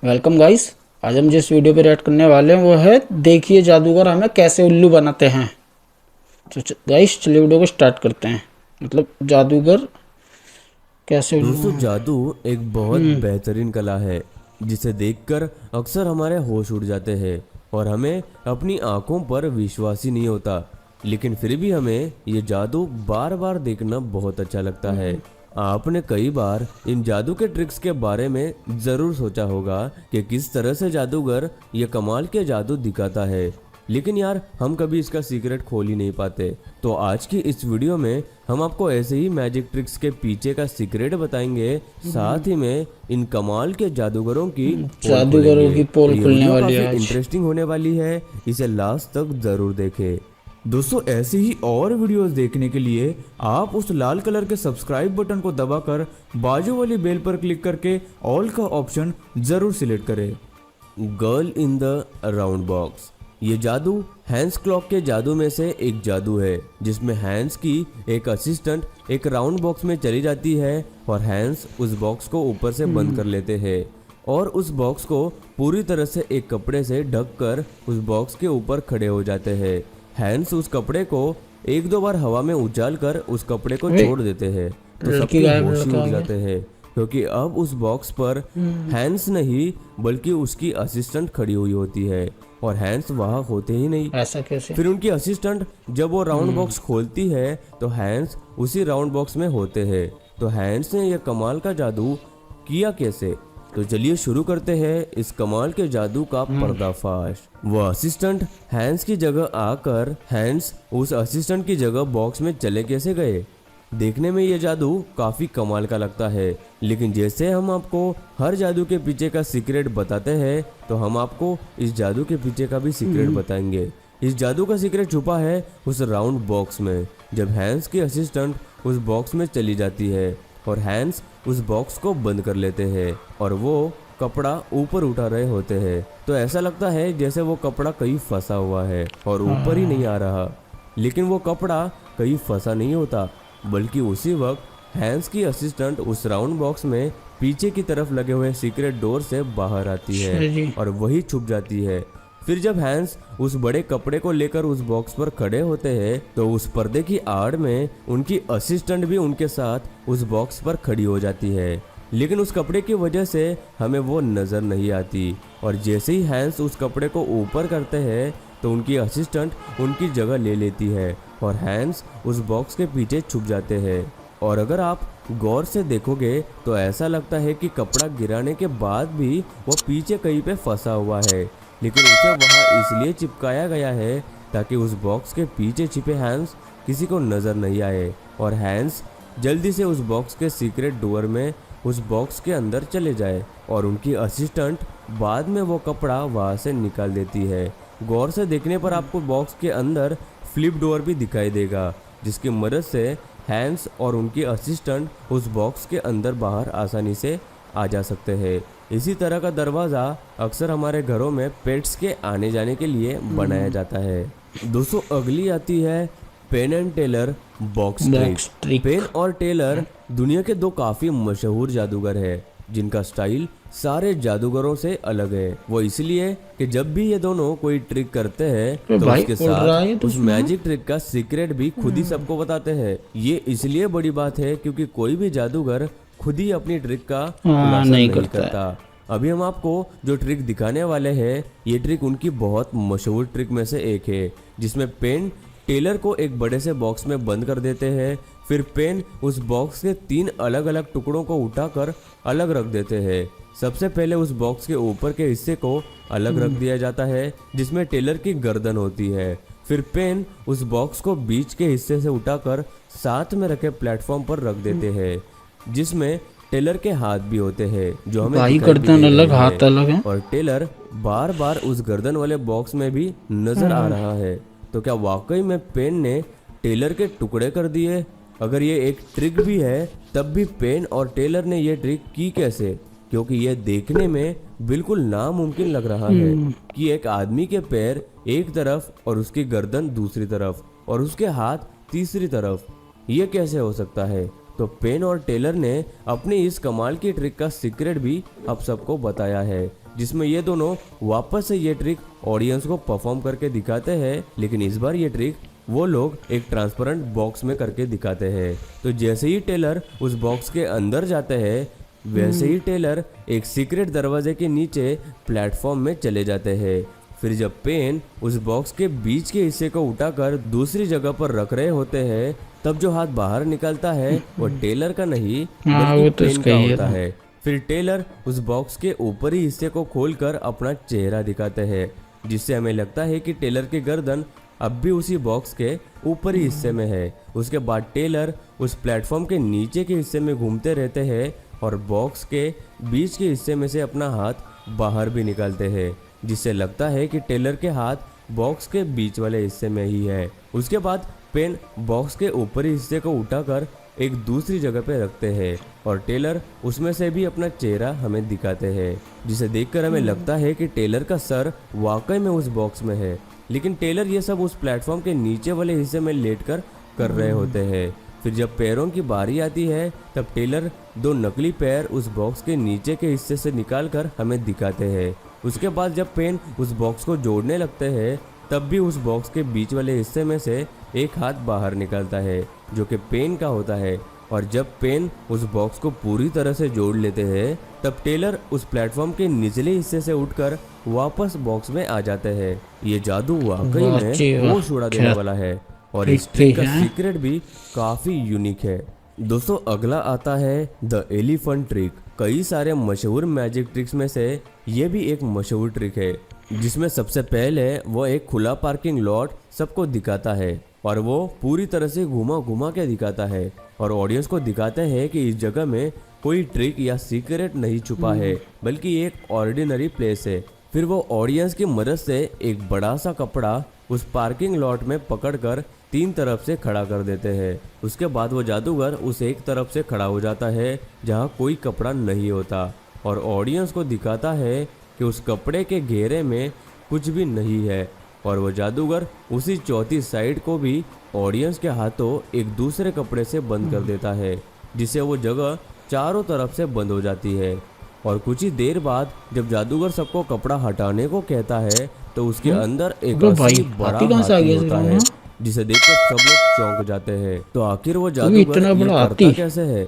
Welcome guys. आज हम जिस वीडियो पे रिएक्ट करने वाले हैं वो है देखिए जादूगर हमें कैसे उल्लू बनाते हैं। तो गाइस चलिए वीडियो को स्टार्ट करते हैं। मतलब जादूगर कैसे उल्लू दोस्तों, हैं। जादू एक बहुत बेहतरीन कला है जिसे देखकर अक्सर हमारे होश उड़ जाते हैं और हमें अपनी आंखों पर विश्वास ही नहीं होता। लेकिन फिर भी हमें ये जादू बार बार देखना बहुत अच्छा लगता है। आपने कई बार इन जादू के ट्रिक्स के बारे में ज़रूर सोचा होगा कि किस तरह से जादूगर ये कमाल के जादू दिखाता है, लेकिन यार हम कभी इसका सीक्रेट खोल ही नहीं पाते। तो आज की इस वीडियो में हम आपको ऐसे ही मैजिक ट्रिक्स के पीछे का सीक्रेट बताएंगे, साथ ही में इन कमाल के जादूगरों की पोल जादूगरों खोलेंगे। की तो पोल ये खुलने वीडियो वाली काफी है आज। इंटरेस्टिंग होने वाली है, इसे लास्ट तक जरूर देखें। दोस्तों, ऐसे ही और वीडियोस देखने के लिए आप उस लाल कलर के सब्सक्राइब बटन को दबाकर बाजू वाली बेल पर क्लिक करके ऑल का ऑप्शन जरूर सिलेक्ट करें। Girl in the round box. ये जादू हैंस क्लॉक के जादू में से एक जादू है जिसमें हैंस की एक असिस्टेंट एक राउंड बॉक्स में चली जाती है और हैंस उस बॉक्स को ऊपर से बंद कर लेते हैं और उस बॉक्स को पूरी तरह से एक कपड़े से ढक कर उस बॉक्स के ऊपर खड़े हो जाते हैं। हैंस उस कपड़े को एक दो बार हवा में उछाल कर उस कपड़े को अरे छोड़ देते हैं तो लड़की सबके गायब, होश ही लड़का उड़ आ गया। जाते हैं, क्योंकि अब उस बॉक्स पर हैंस नहीं बल्कि उसकी असिस्टेंट खड़ी हुई होती है और हैंस वहां होते ही नहीं। ऐसा कैसे। फिर उनकी असिस्टेंट जब वो राउंड बॉक्स खोलती है तो हैंस उसी राउंड बॉक्स में होते हैं। तो हैंस ने यह कमाल का जादू किया कैसे? तो चलिए शुरू करते हैं इस कमाल के जादू का पर्दाफाश। वह असिस्टेंट हैंस की जगह आकर हैंस उस असिस्टेंट की जगह बॉक्स में चले कैसे गए? देखने में ये जादू काफी कमाल का लगता है, लेकिन जैसे हम आपको हर जादू के पीछे का सीक्रेट बताते हैं तो हम आपको इस जादू के पीछे का भी सीक्रेट बताएंगे। इस जादू का सीक्रेट छुपा है उस राउंड बॉक्स में। जब हैंस की असिस्टेंट उस बॉक्स में चली जाती है और हैंस उस बॉक्स को बंद कर लेते हैं और वो कपड़ा ऊपर उठा रहे होते हैं, तो ऐसा लगता है जैसे वो कपड़ा कहीं फंसा हुआ है और ऊपर ही नहीं आ रहा। लेकिन वो कपड़ा कहीं फंसा नहीं होता, बल्कि उसी वक्त हैंस की असिस्टेंट उस राउंड बॉक्स में पीछे की तरफ लगे हुए सीक्रेट डोर से बाहर आती है अच्छा जी। और वही छुप जाती है। फिर जब हैंस उस बड़े कपड़े को लेकर उस बॉक्स पर खड़े होते हैं तो उस पर्दे की आड़ में उनकी असिस्टेंट भी उनके साथ उस बॉक्स पर खड़ी हो जाती है, लेकिन उस कपड़े की वजह से हमें वो नजर नहीं आती। और जैसे ही हैंस उस कपड़े को ऊपर करते हैं तो उनकी असिस्टेंट उनकी जगह ले लेती है और हैंस उस बॉक्स के पीछे छुप जाते हैं। और अगर आप गौर से देखोगे तो ऐसा लगता है कि कपड़ा गिराने के बाद भी वो पीछे कहीं पे फंसा हुआ है, लेकिन उसे वहाँ इसलिए चिपकाया गया है ताकि उस बॉक्स के पीछे छिपे हैंस किसी को नज़र नहीं आए और हैंस जल्दी से उस बॉक्स के सीक्रेट डोर में उस बॉक्स के अंदर चले जाए और उनकी असिस्टेंट बाद में वो कपड़ा वहाँ से निकाल देती है। गौर से देखने पर आपको बॉक्स के अंदर फ्लिप डोर भी दिखाई देगा, जिसकी मदद से हैंस और उनकी असिस्टेंट उस बॉक्स के अंदर बाहर आसानी से आ जा सकते हैं। इसी तरह का दरवाज़ा अक्सर हमारे घरों में पेट्स के आने जाने के लिए बनाया जाता है। दोस्तों, अगली आती है Penn and Teller box trick. Box trick. Penn और टेलर दुनिया के दो काफ़ी मशहूर जादूगर हैं जिनका स्टाइल सारे जादूगरों से अलग है। वो इसलिए कि जब भी ये दोनों कोई ट्रिक करते हैं अरे तो भाई उसके उड़ रहा है साथ तो उस सुना। मैजिक ट्रिक का सीक्रेट भी खुद ही सबको बताते हैं। ये इसलिए बड़ी बात है क्योंकि कोई भी जादूगर खुद ही अपनी ट्रिक का हाँ खुलासा नहीं नहीं करता है। करता। अभी हम आपको जो ट्रिक दिखाने वाले हैं ये ट्रिक उनकी बहुत मशहूर ट्रिक में से एक है, जिसमें पेन टेलर को एक बड़े से बॉक्स में बंद कर देते हैं। फिर पेन उस बॉक्स के तीन अलग अलग टुकड़ों को उठाकर अलग रख देते हैं। सबसे पहले उस बॉक्स के ऊपर के हिस्से को अलग रख दिया जाता है जिसमें टेलर की गर्दन होती है। फिर पेन उस बॉक्स को बीच के हिस्से से उठाकर साथ में रखे प्लेटफॉर्म पर रख देते हैं जिसमें टेलर के हाथ भी होते हैं जो हमें भाई दिखाई भी गर्दन दे अलग रहे हाथ हैं। अलग है। और टेलर बार बार उस गर्दन वाले बॉक्स में भी नजर आ रहा है। तो क्या वाकई में पेन ने टेलर के टुकड़े कर दिए? अगर ये एक ट्रिक भी है तब भी पेन और टेलर ने ये ट्रिक की कैसे? क्योंकि ये देखने में बिल्कुल नामुमकिन लग रहा है कि एक आदमी के पैर एक तरफ और उसकी गर्दन दूसरी तरफ और उसके हाथ तीसरी तरफ, ये कैसे हो सकता है? तो पेन और टेलर ने अपनी इस कमाल की ट्रिक का सीक्रेट भी अब सबको बताया है, जिसमें ये दोनों वापस से ये ट्रिक ऑडियंस को परफॉर्म करके दिखाते हैं, लेकिन इस बार ये ट्रिक वो लोग एक ट्रांसपेरेंट बॉक्स में करके दिखाते हैं। तो जैसे ही टेलर उस बॉक्स के अंदर जाते हैं, वैसे ही टेलर एक सीक्रेट दरवाजे के नीचे प्लेटफॉर्म में चले जाते हैं। फिर जब पेन उस बॉक्स के बीच के हिस्से को उठाकर दूसरी जगह पर रख रहे होते हैं, तब जो हाथ बाहर निकलता है वो टेलर का नहीं बल्कि पेन का होता है। फिर टेलर उस बॉक्स के ऊपरी हिस्से को खोलकर अपना चेहरा दिखाते हैं, जिससे हमें लगता है कि टेलर की गर्दन अब भी उसी बॉक्स के ऊपरी हिस्से में है। उसके बाद टेलर उस प्लेटफॉर्म के नीचे के हिस्से में घूमते रहते हैं और बॉक्स के बीच के हिस्से में से अपना हाथ बाहर भी निकालते हैं, जिससे लगता है कि टेलर के हाथ बॉक्स के बीच वाले हिस्से में ही है। उसके बाद पेन बॉक्स के ऊपरी हिस्से को उठाकर एक दूसरी जगह पे रखते हैं और टेलर उसमें से भी अपना चेहरा हमें दिखाते हैं, जिसे देखकर हमें लगता है कि टेलर का सर वाकई में उस बॉक्स में है। लेकिन टेलर ये सब उस प्लेटफॉर्म के नीचे वाले हिस्से में लेटकर कर रहे होते हैं। फिर जब पैरों की बारी आती है, तब टेलर दो नकली पैर उस बॉक्स के नीचे के हिस्से से निकालकर हमें दिखाते हैं। उसके बाद जब पेन उस बॉक्स को जोड़ने लगते हैं, तब भी उस बॉक्स के बीच वाले हिस्से में से एक हाथ बाहर निकलता है, जो कि पेन का होता है। और जब पेन उस बॉक्स को पूरी तरह से जोड़ लेते हैं, तब टेलर उस प्लेटफॉर्म के निचले हिस्से से उठकर वापस बॉक्स में आ जाते हैं। ये जादू वाकई में होश उड़ा देने वाला है और इस ट्रिक का सीक्रेट भी काफी यूनिक है। दोस्तों, अगला आता है द एलिफेंट ट्रिक। कई सारे मशहूर मैजिक ट्रिक्स में से ये भी एक मशहूर ट्रिक है, जिसमें सबसे पहले वो एक खुला पार्किंग लॉट सबको दिखाता है और वो पूरी तरह से घुमा घुमा के दिखाता है और ऑडियंस को दिखाते हैं कि इस जगह में कोई ट्रिक या सीक्रेट नहीं छुपा है, बल्कि एक ऑर्डिनरी प्लेस है। फिर वो ऑडियंस की मदद से एक बड़ा सा कपड़ा उस पार्किंग लॉट में पकड़कर 3 तरफ से खड़ा कर देते हैं। उसके बाद वो जादूगर उस एक तरफ से खड़ा हो जाता है जहाँ कोई कपड़ा नहीं होता और ऑडियंस को दिखाता है कि उस कपड़े के घेरे में कुछ भी नहीं है। और वो जादूगर उसी चौथी साइड को भी ऑडियंस के हाथों एक दूसरे कपड़े से बंद कर देता है, जिससे वो जगह चारों तरफ से बंद हो जाती है। और कुछ ही देर बाद जब जादूगर सबको कपड़ा हटाने को कहता है, तो उसके अंदर एक असली बड़ा हाथी होता है, जिसे देखकर सब लोग चौंक जाते हैं। तो आखिर वो जादूगर ये करता कैसे है,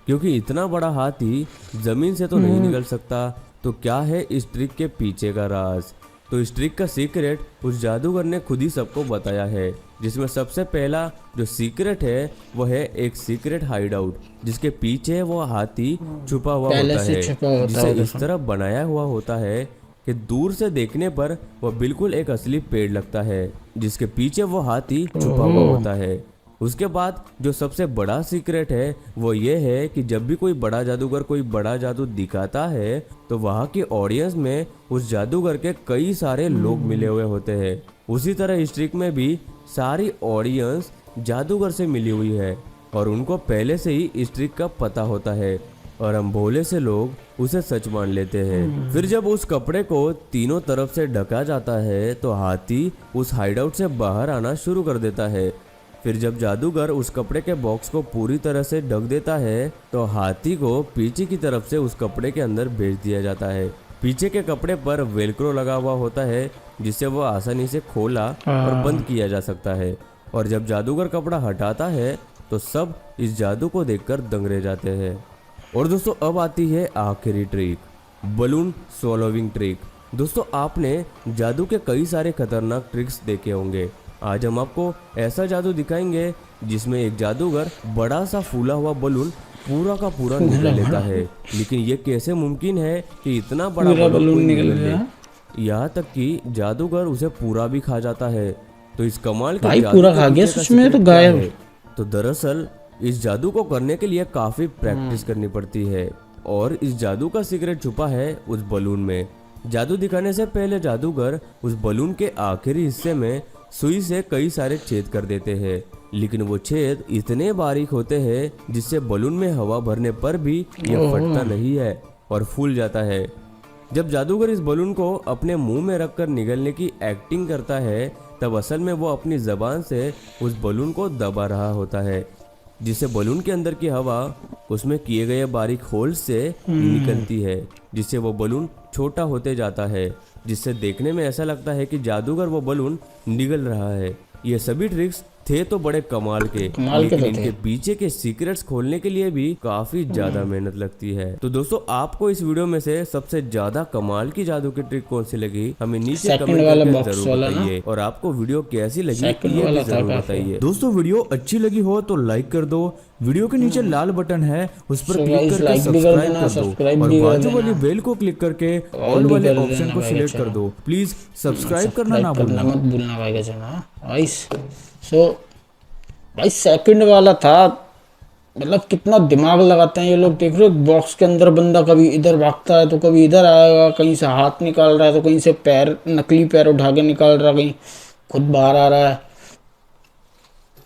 क्योंकि इतना बड़ा हाथी जमीन से तो नहीं निकल सकता। तो क्या है इस ट्रिक के पीछे का राज? तो इस ट्रिक का सीक्रेट उस जादूगर ने खुद ही सबको बताया है, जिसमें सबसे पहला जो सीक्रेट है वो है एक सीक्रेट हाइड आउट, जिसके पीछे वो हाथी छुपा हुआ होता है, जिसे इस तरह बनाया हुआ होता है कि दूर से देखने पर वह बिल्कुल एक असली पेड़ लगता है, जिसके पीछे वो हाथी छुपा हुआ होता है। उसके बाद जो सबसे बड़ा सीक्रेट है वो ये है कि जब भी कोई बड़ा जादूगर कोई बड़ा जादू दिखाता है, तो वहाँ की ऑडियंस में उस जादूगर के कई सारे लोग मिले हुए होते हैं। उसी तरह इस ट्रिक में भी सारी ऑडियंस जादूगर से मिली हुई है और उनको पहले से ही इस ट्रिक का पता होता है और हम भोले से लोग उसे सच मान लेते हैं। फिर जब उस कपड़े को तीनों तरफ से ढका जाता है, तो हाथी उस हाइडआउट से बाहर आना शुरू कर देता है। फिर जब जादूगर उस कपड़े के बॉक्स को पूरी तरह से ढक देता है, तो हाथी को पीछे की तरफ से उस कपड़े के अंदर भेज दिया जाता है। पीछे के कपड़े पर वेलक्रो लगा हुआ होता है, जिससे वो आसानी से खोला और बंद किया जा सकता है। और जब जादूगर कपड़ा हटाता है, तो सब इस जादू को देखकर दंग रह जाते हैं। और दोस्तों, अब आती है आखिरी ट्रिक, बलून स्वॉलोविंग ट्रिक। दोस्तों, आपने जादू के कई सारे खतरनाक ट्रिक्स देखे होंगे। आज हम आपको ऐसा जादू दिखाएंगे जिसमें एक जादूगर बड़ा सा फूला हुआ बलून पूरा का पूरा निगल लेता है। लेकिन ये कैसे मुमकिन है कि इतना बड़ा बलून निगल ले? यहाँ तक कि जादूगर उसे पूरा भी खा जाता है। तो इस कमाल के जादू पूरा खा गया सच में, तो गायब। तो दरअसल इस जादू को करने के लिए काफी प्रैक्टिस करनी पड़ती है और इस जादू का सीक्रेट छुपा है उस बलून में। जादू दिखाने से पहले जादूगर उस बलून के आखिरी हिस्से में सुई से कई सारे छेद कर देते हैं, लेकिन वो छेद इतने बारीक होते हैं जिससे बलून में हवा भरने पर भी यह फटता नहीं है और फूल जाता है। जब जादूगर इस बलून को अपने मुंह में रखकर निगलने की एक्टिंग करता है, तब असल में वो अपनी जबान से उस बलून को दबा रहा होता है। जिससे बलून के अंदर की हवा उसमें किए गए बारीक होल से निकलती है, जिससे वो बलून छोटा होते जाता है, जिससे देखने में ऐसा लगता है कि जादूगर वो बलून निगल रहा है। ये सभी ट्रिक्स थे तो बड़े कमाल के लेकिन तो इनके पीछे के सीक्रेट्स खोलने के लिए भी काफी ज्यादा मेहनत लगती है। तो दोस्तों, आपको इस वीडियो में से सबसे ज्यादा कमाल की जादू की ट्रिक कौन सी लगी, हमें नीचे कमेंट करके जरूर बताइए। और आपको वीडियो कैसी लगी ये भी जरूर बताइए। दोस्तों, वीडियो अच्छी लगी हो तो लाइक कर दो, वीडियो के नीचे लाल बटन है उस पर क्लिक करके सब्सक्राइब कर दो, और बाजू वाली बेल को क्लिक करके ऑल वाले ऑप्शन को सिलेक्ट कर दो। प्लीज सब्सक्राइब करना ना भूलना, मत भूलना भाई का चैनल गाइस। सो भाई सेकंड वाला था, मतलब कितना दिमाग लगाते हैं ये लोग। देख रहे हो बॉक्स के अंदर बंदा कभी इधर भागता है तो कभी इधर आएगा, कहीं से हाथ निकाल रहा है तो कहीं से पैर, नकली पैर उठा के निकाल रहा है, कहीं खुद बाहर आ रहा है।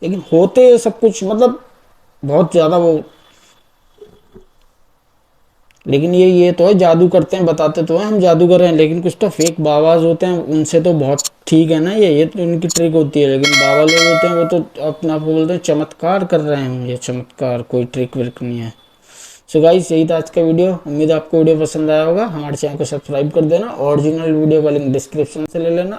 लेकिन होते सब कुछ मतलब बहुत ज्यादा वो, लेकिन ये तो है जादू करते हैं, बताते तो हैं हम जादूगर हैं, लेकिन कुछ तो फेक बाबाज होते हैं, उनसे तो बहुत ठीक है ना। ये तो इनकी ट्रिक होती है। लेकिन बाबा लोग होते हैं वो तो अपने आप को बोलते हैं चमत्कार कर रहे हैं, ये चमत्कार, कोई ट्रिक व्रिक नहीं है। सो गाइस, यही था आज का वीडियो। उम्मीद है आपको वीडियो पसंद आया होगा। हमारे चैनल को सब्सक्राइब कर देना, ओरिजिनल वीडियो का लिंक डिस्क्रिप्शन से ले लेना।